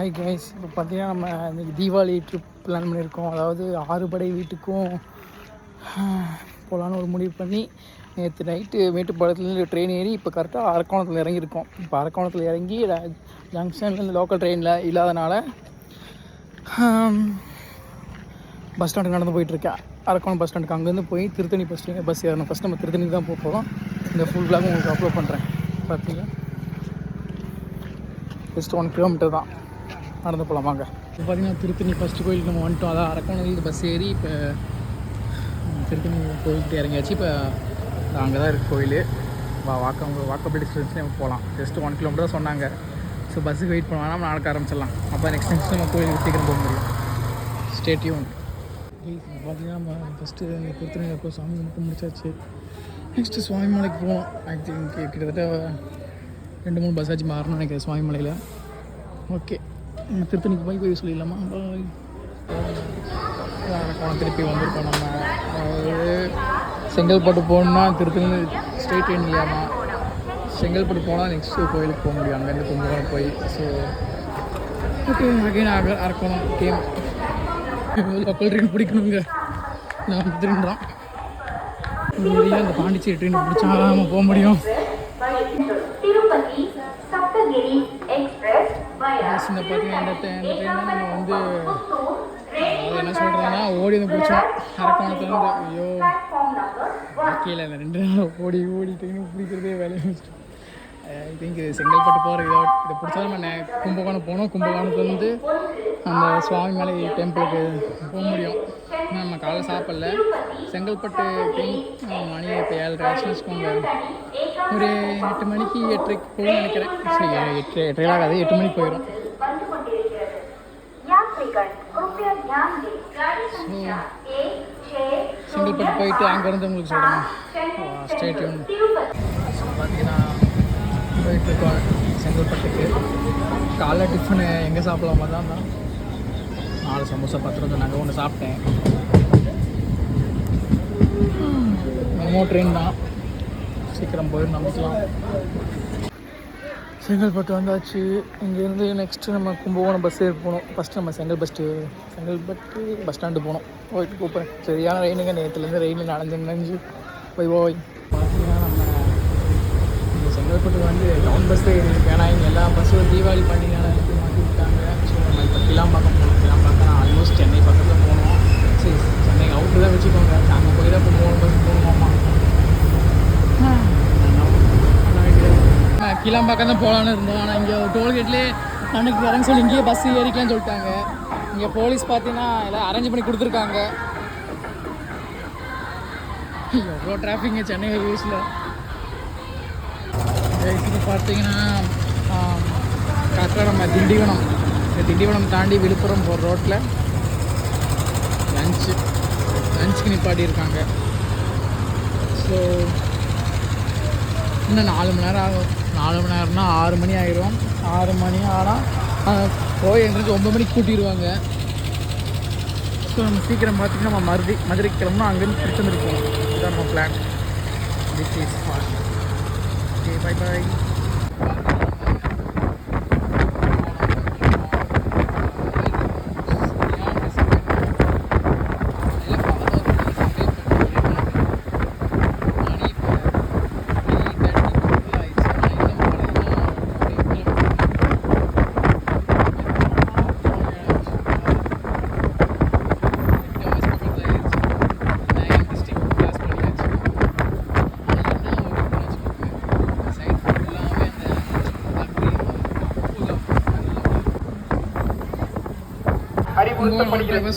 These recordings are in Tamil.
ஹாய் கைஸ், இப்போ பார்த்தீங்கன்னா நம்ம இன்றைக்கி தீபாவளி ட்ரிப் பிளான் பண்ணியிருக்கோம். அதாவது 6 படை வீட்டுக்கும் போகலான்னு ஒரு முடிவு பண்ணி நேற்று நைட்டு மேட்டுப்பாளையத்துலேருந்து ட்ரெயின் ஏறி இப்போ கரெக்டாக அரக்கோணத்தில் இறங்கியிருக்கோம். இப்போ அரக்கோணத்தில் இறங்கி ஜங்ஷன்லேருந்து லோக்கல் ட்ரெயினில் இல்லாதனால பஸ் ஸ்டாண்டுக்கு நடந்து போயிட்டுருக்கேன். அரக்கோணம் பஸ் ஸ்டாண்டுக்கு அங்கேருந்து போய் திருத்தணி பஸ் ஏறணும். ஃபஸ்ட் நம்ம திருத்தணிக்கு தான் போக போகிறோம். இந்த ஃபுல் பிளாக் உங்களுக்கு அப்லோட் பண்ணுறேன். பார்த்தீங்கன்னா ஜஸ்ட் 1 கிலோமீட்டர் தான், நடந்து போகலாம் வாங்க. இப்போ பார்த்தீங்கன்னா திருத்தணி ஃபஸ்ட்டு கோயிலுக்கு நம்ம வந்துட்டோம். அதான் அரக்கோணத்துலேருந்து பஸ் ஏறி இப்போ திருத்தணி கோயில்கிட்ட இறங்கியாச்சு. இப்போ அங்கே தான் இருக்குது கோயில். வாக்கபிள் டிஸ்டன்ஸ்லேயே நம்ம போகலாம். ஜஸ்ட் 1 கிலோமீட்டர் தான் சொன்னாங்க. ஸோ பஸ்ஸுக்கு வெயிட் பண்ணுவாங்க, நம்ம நடக்க ஆரம்பிச்சிடலாம். அப்போ நெக்ஸ்ட் நம்ம கோயிலுக்கு சீக்கிரம் போக முடியும். Stay tune. இப்போ பார்த்தீங்கன்னா நம்ம ஃபஸ்ட்டு திருத்தணியில் போய் சாமி மட்டும் முடிச்சாச்சு. நெக்ஸ்ட்டு சுவாமிமலைக்கு போகணும். ஐ திங்க் கிட்டத்தட்ட 2-3 பஸ் ஆச்சு மாறணும்னு நினைக்கிறேன் சுவாமிமலையில். ஓகே, திருத்தணிக்கு போய் சொல்லிடலாமா? அரக்கோணம் திருப்பி வந்திருக்கோம் நம்ம. அதாவது செங்கல்பட்டு போகணுன்னா திருத்தணி ஸ்ட்ரெயிட் ட்ரெயின் இல்லையாமா. செங்கல்பட்டு போனால் நெக்ஸ்ட்டு கோயிலுக்கு போக முடியும், அங்கேருந்து கும்பகோணம் போய். So okay, again Arakkonam came. Local train பிடிக்கணுங்க. நான் வந்து திரும்புகிறோம். அந்த பாண்டிச்சேரி ட்ரெயின் பிடிச்சா நம்ம போக முடியும். இந்த பார்த்தீங்கன்னா இந்த ட்ரெயின் தான் நம்ம வந்து என்ன சொல்கிறதுன்னா ஓடி வந்து பிடிச்சோம் அரக்கோணத்துலேருந்து. ஐயோ கீழே இந்த 2 நாள் ஓடி ட்ரெயின் பிடிக்கிறதே வேலையை வச்சுட்டோம். ஐ திங்க் இது செங்கல்பட்டு போகிற இதை பிடிச்சா நம்ம கும்பகோணம் போகணும். கும்பகோணத்துலேருந்து அந்த சுவாமிமலை டெம்பிளுக்கு போக முடியும். நம்ம காலைல சாப்பிடல. செங்கல்பட்டு மணி இப்போ 7:30 ஆச்சுன்னு வச்சுக்கோங்க. ஒரு 8 மணிக்கு 8:30க்கு போகணும்னு நினைக்கிறேன். சரி, 8:30 ஆகாது, 8 மணிக்கு போயிடும். செங்கல்பட்டு போயிட்டு அங்கேருந்து உங்களுக்கு சொல்கிறேன். ஸ்டேட் பார்த்தீங்கன்னா போயிட்டுருக்கோம் செங்கல்பட்டுக்கு. காலைல டிஃபனு எங்கே சாப்பிடலாமா தான் 4 சமோசா 10 ரூபா நாங்கள் ஒன்று சாப்பிட்டேன். மெமோ ட்ரெயின் தான், சீக்கிரம் போய் நம்பிக்கலாம். செங்கல்பட்டு வந்தாச்சு. இங்கேருந்து நெக்ஸ்ட்டு நம்ம கும்பகோணம் பஸ் ஏறி போகணும். ஃபஸ்ட்டு நம்ம செங்கல்பட்டு பஸ் ஸ்டாண்டு போகணும். போயிட்டு கூப்பிட்றேன். சரியான ரெயினுங்க, நேற்றுலேருந்து ரெயினில் நனைஞ்சு போய் பார்த்தீங்கன்னா நம்ம இந்த செங்கல்பட்டு வந்து டவுன் பஸ்ஸே இருக்குது. ஏன்னா இங்கே எல்லா பஸ்ஸும் தீபாவளி பண்டிகை எல்லாத்தையும் மாற்றி விட்டாங்க. ஸோ நம்ம இப்போ கிளாம்பாக்கம் போகணும். கிளாம்பாக்கம் ஆல்மோஸ்ட் சென்னை பக்கத்தில் போகணும். சரி, சென்னை அவுட்டு தான் வச்சுக்கோங்க. அங்கே போய் தான் இப்போ 3 பஸ் போகணுமாம்மா. கிளாம்பாக்கம் தான் போகலான்னு இருந்தோம். ஆனால் இங்கே டோல்கேட்லேயே கண்ணுக்கு இறங்க சொல்லி இங்கேயே பஸ் ஏறிக்கலாம்னு சொல்லிட்டாங்க. இங்கே போலீஸ் பார்த்தீங்கன்னா எல்லாம் அரேஞ்ச் பண்ணி கொடுத்துருக்காங்க. எவ்வளோ டிராஃபிக்ங்க சென்னை ஹைவேஸில். இது பார்த்தீங்கன்னா கரெக்டாக நம்ம திண்டிவனம் தாண்டி விழுப்புரம் போகிற ரோட்டில் லஞ்சுக்கு நிப்பாட்டியிருக்காங்க. ஸோ இன்னும் 4 மணி நேரம் ஆகும். 4 மணி நேரம்னா 6 மணி ஆகிரும். 6 மணி ஆனால் போய் எங்களுக்கு 9 மணிக்கு கூட்டிடுவாங்க. ஸோ நம்ம சீக்கிரம் பார்த்திங்கன்னா நம்ம மதுரைக்கு கிளம்புனா அங்கேருந்து திருச்செந்தூர் போகணும். இதுதான் நம்ம plan. This is fast. Okay, bye bye.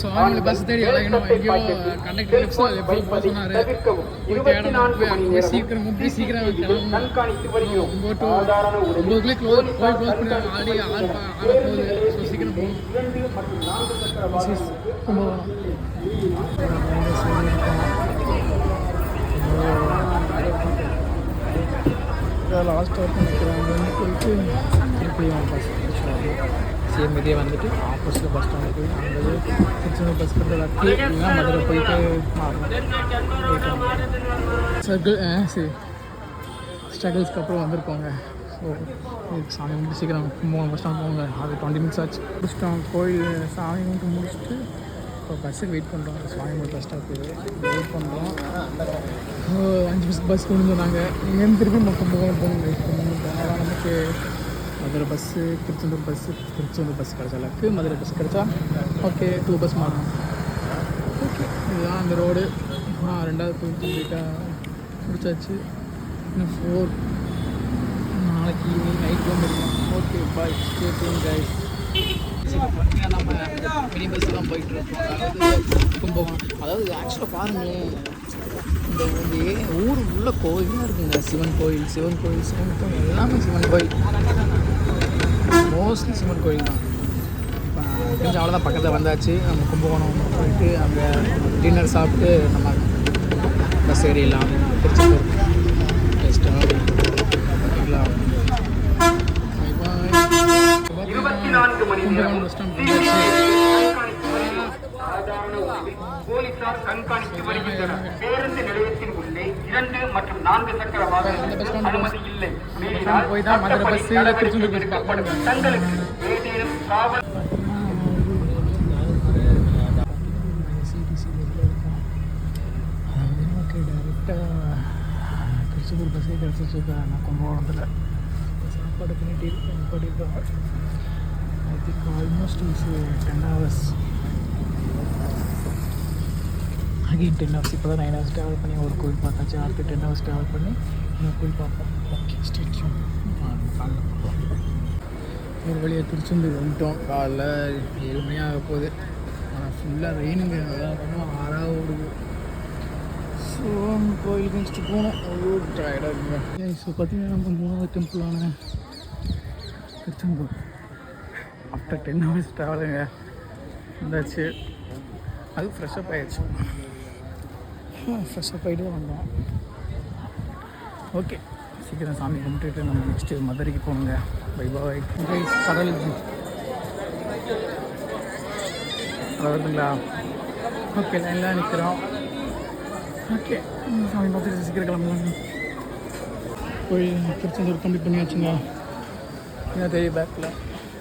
சுவாமி பஸ் தேடி அலையணும். எங்கேயோ கண்டக்டர் எப்படி போக சொன்னார். போய் தேடணும். போய் சீக்கிரம் கிளம்பணும். 9 to 9 கோயில் க்ளோஸ் பண்ணிடுவாங்க. ஆல்ரெடி 6 போகுது. ஸோ சீக்கிரம் போகணும். லாஸ்ட் வரைக்கும் நிற்கிறாங்க. வந்து போயிட்டு திருப்பியும் பஸ் சேம் இதே வந்துட்டு ஆப்போசிட்டில் பஸ் ஸ்டாண்டு போய் அங்கே திருச்செந்தூர் பஸ் லக்கி இல்லைன்னா மதுரை போயிட்டு மாறணும். சரி, ஸ்ட்ரகிள்ஸ்க்கு அப்புறம் வந்திருக்கோங்க. ஸோ இதுக்கு சாமி கும்பிட்டு சீக்கிரம் கும்பகோணம் பஸ் ஸ்டாண்ட் போங்க. அது 20 மினிட்ஸ் ஆச்சு. முடிச்சிட்டோம் கோயில் சாமி கும்பிட்டு முடிச்சுட்டு இப்போ பஸ்ஸுக்கு வெயிட் பண்ணுறோம். சுவாமிமலை பஸ் ஸ்டாப்புக்கு வெயிட் பண்ணுறோம். 5 நிமிஷம் பஸ் கொண்டு வந்தாங்க. இங்கேருந்து திருப்பி நம்ம கும்பகோணம் போகணும். வெயிட் பண்ணணும். அதனால் நமக்கு Madurai bus, Tiruchendur bus, Tiruchendur bus கிடச்சா லக்கு, மதுரை பஸ் கிடச்சா ஓகே 2 பஸ் மாறணும். ஓகே இதுதான் அந்த ரோடு. 2வது கோயில் கம்ப்ளீட்டாக முடிச்சாச்சு. இன்னும் 4 நாளைக்கு ஈவினிங் நைட் வந்துருக்கோம். Okay bye, stay tune guys. நம்ம மினி பஸ்ஸெல்லாம் போயிட்டுருக்கோம். அதாவது கும்பகோணம், அதாவது ஆக்சுவலாக பாருங்களேன், இந்த ஊர் உள்ள கோயிலாக இருக்குங்க. சிவன் கோயில் எல்லாமே சிவன் கோயில், மோஸ்ட்லி சிவன் கோயில் தான். இப்போ கொஞ்சம் அவ்வளோதான், பக்கத்தில் வந்தாச்சு. நம்ம கும்பகோணம் போயிட்டு அங்கே டின்னர் சாப்பிட்டு நம்ம பஸ் ஏறிடலாம். திருச்செந்தூர் பெஸ்ட்டாக ஓகேங்களா. கும்பகோணம் பஸ் ஸ்டாண்ட் போலீசார் கண்காணித்து வருகின்றனர். பேருந்து நிலையத்தின் உள்ளே 2 மற்றும் 4 சக்கர வாகனங்கள் அனுமதி இல்லை. போய் தான் மதுரை பஸ் தங்களுக்கு ஏதேனும் காவல் திருச்செந்தூர் பஸ்ஸே கிடச்சிட்டு நான் கும்பகோணத்தில் சாப்பாடு பண்ணிட்டு I think almost is 10 hours. Again 10 hours. இப்போ தான் 9 hours ட்ராவல் பண்ணி ஒரு கோயில் பார்த்தாச்சு. அடுத்து 10 hours ட்ராவல் பண்ணி இன்னொரு கோயில் பார்ப்போம். Okay stay tuned. ஒரு வழியாக திருச்செந்தூர் வந்துட்டோம். காலைல 7 மணி ஆக போகுது. ஆனால் ஃபுல்லாக ரெயினுங்க. அதான் 6 ஓடுது. ஸோ கோயிலுக்கு நெக்ஸ்ட்டு போகணும். அவ்வளோ டயர்டாக இருக்குங்க. ஸோ பார்த்தீங்கன்னா நம்ம 3வது டெம்பிளான திருச்செந்தூர் ஆஃப்டர் 10 hours ட்ராவலுங்க வந்தாச்சு. அது ஃப்ரெஷ்ஷப் ஆகிடுச்சு. ஃப்ரெஷ்ஷப் ஆகிட்டு தான் வந்தோம். ஓகே சீக்கிரம் சாமி கும்பிட்டுட்டு நம்ம நெக்ஸ்ட்டு மதுரைக்கு போகணுங்க. Bye bye. கடல் வருதுங்களா? ஓகே லைன்லாம் நிற்கிறோம். ஓகே சாமி பார்த்துட்டு சீக்கிரம் கிளம்பலாம். போய் திருச்செந்தூர் கம்ப்ளீட் பண்ணி வச்சுங்க. இன்னும் தெரிய பேக்கில்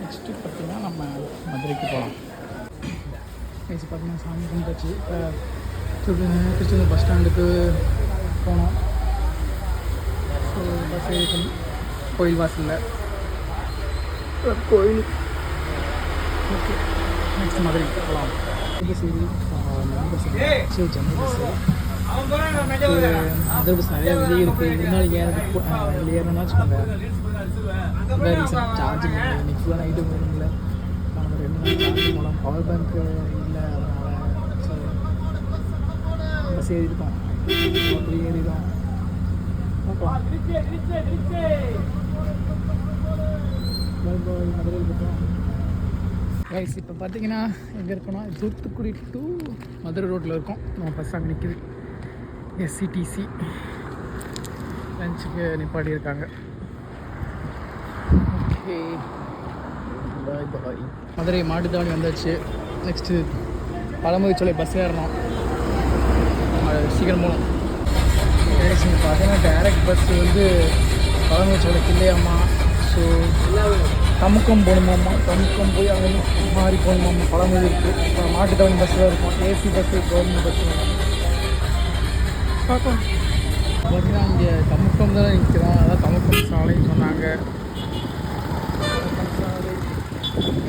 நெக்ஸ்ட்டு பார்த்திங்கன்னா நம்ம மதுரைக்கு போகலாம். வயசு பார்த்தீங்கன்னா சாமி கும்பிட்டாச்சு. திருச்செந்தூர் பஸ் ஸ்டாண்டுக்கு போனோம். ஸோ பஸ் ஏறி கோயில் வாசலில் கோயில். ஓகே நெக்ஸ்ட் மதுரைக்கு போகலாம். சரி சென்னை பஸ்ஸு மதுரை பஸ் நிறையா வெளியே இருக்குது. இருந்தாலும் ஏறணும்னா வச்சுக்கோங்க. ரீசன் சார்ஜிங் இல்லை. இன்னைக்கு ஃபுல்லாக நைட்டு போகணுங்கள. நம்ம 2 நாள் சார்ஜ் போனோம். பவர் பேங்க்கு இல்லை. அதனால் ஸோ பஸ் ஏறிட்டோம். அப்படி ஏறிடும் பார்க்கலாம். மதுரையில் இருக்கோம் கைஸ். இப்போ பார்த்தீங்கன்னா எங்கே இருக்கோன்னா தூத்துக்குடி டு மதுரை ரோட்டில் இருக்கோம். நம்ம பஸ் அங்கே நிற்கிது. SCTC லஞ்சுக்கு நிப்பாட்டி இருக்காங்க. ஓகே பாய் பாய். மதுரை மாட்டுத்தாவணி வந்தாச்சு. நெக்ஸ்ட்டு பழமுதிர்ச்சோலை பஸ் ஏறணும். சீக்கிரம் போகணும். பார்த்தீங்கன்னா டைரக்ட் பஸ் வந்து பழமுதிர்ச்சோலைக்கு இல்லையாம்மா. ஸோ தமுக்கம் போகணுமாம்மா. தமுக்கம் போய் அங்கே மாறி போகணுமாம்மா. பழமுதிருக்கு மாட்டுத்தாவணி பஸ் தான் இருக்கும். AC பஸ்ஸு கவர்மெண்ட் பஸ்ஸு பார்க்கலாம். பார்த்தீங்கன்னா இங்கே தமுக்கம் தான் நிற்கிறோம். அதான் தமுக்கம் சாலைன்னு சொன்னாங்க.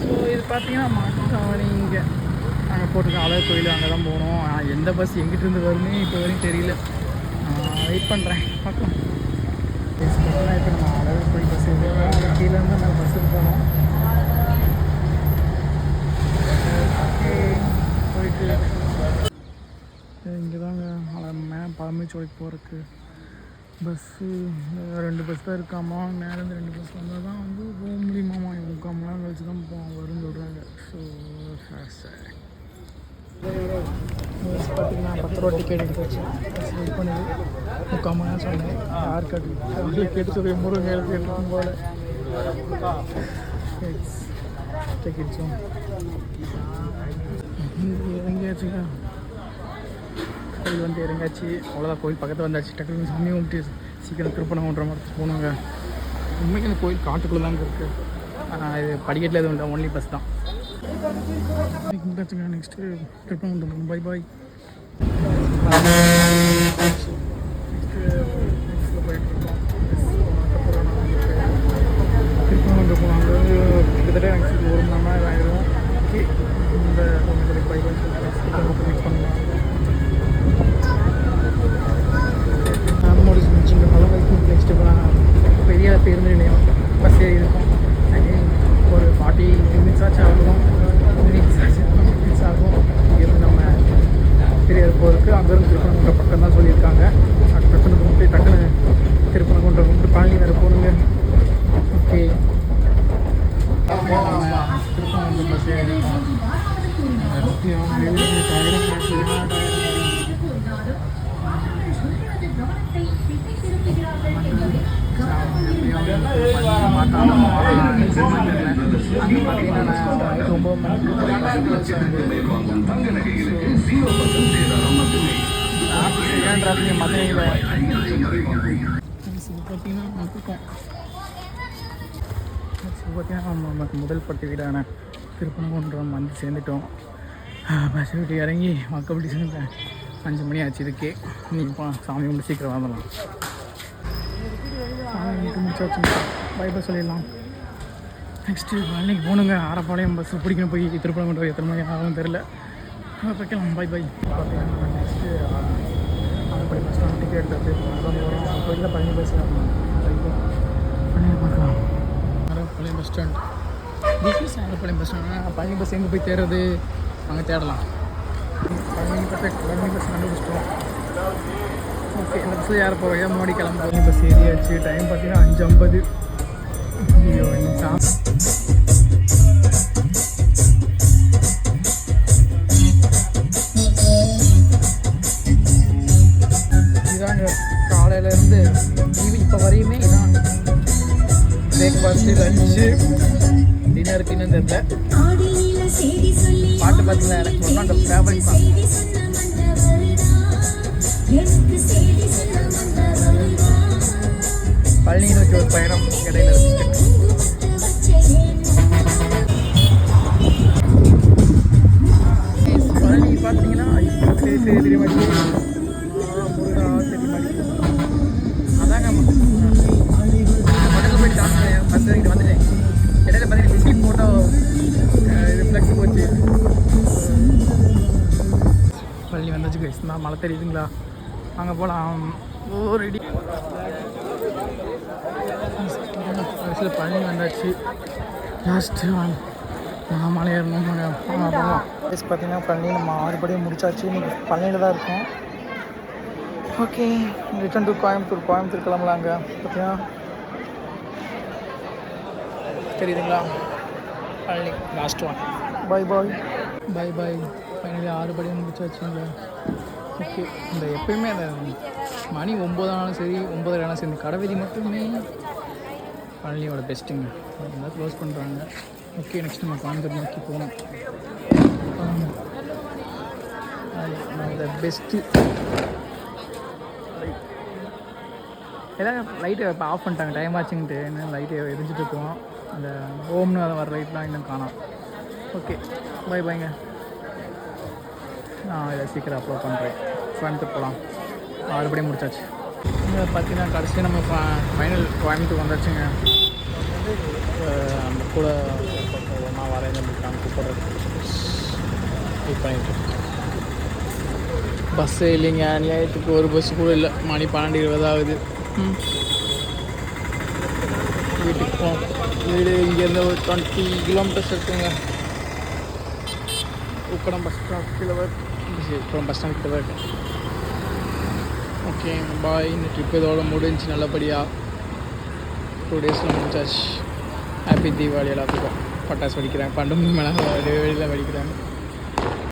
ஸோ இது பார்த்தீங்கன்னா மாட்டுத்தாவணி இங்கே நாங்கள் போட்டிருக்கோம். அழகு கோயில் அங்கே தான் போகணும். ஆனால் எந்த பஸ் எங்கிட்டிருந்து வருமே இப்போ வரையும் தெரியல. வெயிட் பண்ணுறேன் பார்க்கலாம். இப்போ நம்ம அழகு கோயில் பஸ் கீழேருந்து நாங்கள் பஸ்ஸுக்கு போனோம். போயிட்டு இங்கே தாங்க பழமுதிர்ச்சோலைக்கு போகிறதுக்கு பஸ்ஸு 2 பஸ் தான் இருக்காமா. மேலேருந்து 2 பஸ் வந்தால் தான் வந்து போக முடியுமாம்மா. 3/4 மணி நேரம் கழிச்சு தான் வரும்னு சொல்கிறாங்க. ஸோ பார்த்தீங்கன்னா 10 ரூபா டிக்கெட் எடுத்துச்சு. வெயிட் பண்ணுது 3/4 மணி நேரம் சொன்னேன். யார் கேட்டு கேட்டு சொல்லி முருகன் கேட்டுருக்கும் போல் டிக்கெட்ஸும் இறங்கியாச்சுங்க. கோயில் வந்து இறங்காச்சு. அவ்வளோதான், கோயில் பக்கத்தில் வந்தாச்சு. டக்குனு சாமி கும்பிட்டு சீக்கிரம் திருப்பணம் பண்ணுற மாதிரி போகணுங்க. உண்மைக்கு அந்த கோயில் காட்டுக்குள்ளே தாங்க இருக்குது. இது படிக்கட்டில் எதுவும் இல்லை, ஒன்லி பஸ் தான். நெக்ஸ்ட்டு திருப்பணம். Bye bye. திருப்பணம் போனாங்க. கிட்டத்தட்ட எனக்கு 1 மணி நேரம் ஆகிடும். ஓகே, இந்த பை பாய் மிக்ஸ் பண்ணலாம். முடிச்சு மலை நெக்ஸ்ட்டு பெரிய பேருந்து நிலையம் பஸ் ஏறி இருக்கும். ஒரு 40 மினிட்ஸ் ஆச்சு ஆகும். மினிட்ஸ் ஆகும். இங்கேருந்து நம்ம பெரியார் போகிறதுக்கு அங்கேருந்து திருப்பணங்குன்ற பக்கம் தான் சொல்லியிருக்காங்க. அடுத்த பிரச்சனை போட்டு டக்குன்னு திருப்பணங்குன்ற கொண்டு பழனி வேறு போகணுங்க. ஓகே, திருப்பணங்குன்ற பஸ் ஏறிட்டோம். அங்கே பார்த்தீங்கன்னா நான் நைட்டு 9 மணிக்கு டிராஃபிக் மதுரையில் பார்த்தீங்கன்னா இருக்கும். பார்த்தீங்கன்னா முதல் பட்டு வீடான திருப்பணங்குன்றம் வந்து சேர்ந்துட்டோம். பஸ் விட்டு இறங்கி வாக்கப்படி சேர்ந்து 5 மணி ஆச்சு. இதுக்கே நீ இப்போ சாமி கும்பிட்டு சீக்கிரம் வந்துடலாம். சாமி முடிச்சாச்சு. பை பஸ் சொல்லிடலாம். நெக்ஸ்ட்டு பழனிக்கு போகணுங்க. ஆரப்பாளையம் பஸ் பிடிக்கணும். போய் திருப்பணங்குன்றம் எத்தனை மணி ஆகும் தெரில. வைக்கலாம். Bye bye. பார்த்தீங்கன்னா next Arapalayam bus stand ticket எடுத்து கோயிலில் பழனி பஸ் பண்ணி பார்க்கலாம். Arapalayam bus stand. This Arapalayam bus stand. Palani bus எங்கே போய் தேடுறது? அங்கே தேடலாம். பழனி பஸ் கண்டுபிடிச்சிட்டோம். ஓகே, இந்த பஸ்ஸில் யார் போகிறீங்க? முன்னாடி கிளம்புறோம். பஸ் ஏறியாச்சு. டைம் பார்த்தீங்கன்னா 5:50. ஐயோ, இதாங்க காலையிலேருந்து இப்போ வரையுமே இதான் பிரேக்ஃபாஸ்ட்டு, லஞ்சு, டின்னருக்கு இன்னும் தெரியல. பாட்டு பார்த்துல எனக்கு ஒன்றும் அந்த ஃபேவரட் தான். பழனி நோக்கி ஒரு பயணம் இடையில இருக்கு. பழனி பார்த்தீங்கன்னா சரி தெரிய மாட்டேங்குது. முருகா தெரிய மாட்டேங்குது. அதாங்க முதல்ல போயிட்டு பஸ் வாங்கிட்டு வந்துட்டேன். இடையில பார்த்தீங்கன்னா பிஸ்கட் ஃபோட்டோ ரிஃப்ளெக்ஸ் போச்சு. பழனி வந்தாச்சு கைஸ். நான் மழை தெரியுதுங்களா? அங்கே போகலாம். ஓ ரெடி. கடைசியில் பழனி வந்தாச்சு. லாஸ்ட்டு நான் மலை ஏறணும். போகலாம். பார்த்தீங்கன்னா பழனி நம்ம 6 படியும் முடிச்சாச்சு. இன்றைக்கி பழனியில் தான் இருக்கோம். ஓகே, ரிட்டன் டு கோயம்புத்தூர் கிளம்பலாங்க. பார்த்தீங்கன்னா தெரியுதுங்களா? Palani last one. Bye bye. Bye bye. Finally 6 படியும் முடிச்சாச்சுங்க. ஓகே, இந்த எப்போயுமே அந்த மணி 9 ஆனாலும் சரி 9:30 ஆனாலும் சரி இந்த கடைவீதி மட்டுமே பழனியோட பெஸ்ட்டுங்க. அதெல்லாம் க்ளோஸ் பண்ணுறாங்க. ஓகே, நெக்ஸ்ட் நம்ம கோயம்புத்தூர் நோக்கி போகணும். அந்த பெஸ்ட்டு எல்லாம் லைட்டு இப்போ ஆஃப் பண்ணிட்டாங்க. டைம் ஆச்சுங்கிட்டு என்ன லைட்டு எரிஞ்சிட்டு இருக்கோம். அந்த ஓம்னு அதை வர லைட்லாம் இன்னும் காணோம். ஓகே, பை பாய்ங்க. நான் இதை சீக்கிரம் அப்லோட் பண்ணுறேன். கோயம்புத்தூர் போகலாம். 6 படி முடிச்சாச்சு. இங்கே பார்த்தீங்கன்னா கடைசியாக நம்ம ஃபைனல் கோயம்புத்தூர் வந்தாச்சுங்க. அந்த கூட ஒன்றா வரையில இருக்காங்க கூப்பிட்றது வெயிட் பண்ணிட்டு. பஸ்ஸே இல்லைங்க. அநியாயத்துக்கு ஒரு பஸ்ஸு கூட இல்லை. மணி 12:20 ஆகுது. வீட்டுக்கு போவோம். வீடு இங்கேருந்து ஒரு 20 கிலோமீட்டர்ஸ் இருக்குங்க. உக்கடம் பஸ் ஸ்டாண்ட் கீழே உக்கடம் பஸ் ஸ்டாண்ட் கிட்ட இருக்கு. Okay bye. இந்த ட்ரிப் இதோட முடிஞ்சு நல்லபடியாக 2 டேஸில் முடிச்சாச்சு. ஹாப்பி தீபாவளி எல்லாத்துக்கும். பட்டாசு வெடிக்கிறேன். 12 மணி வெளியில் வெடிக்கிறேன்.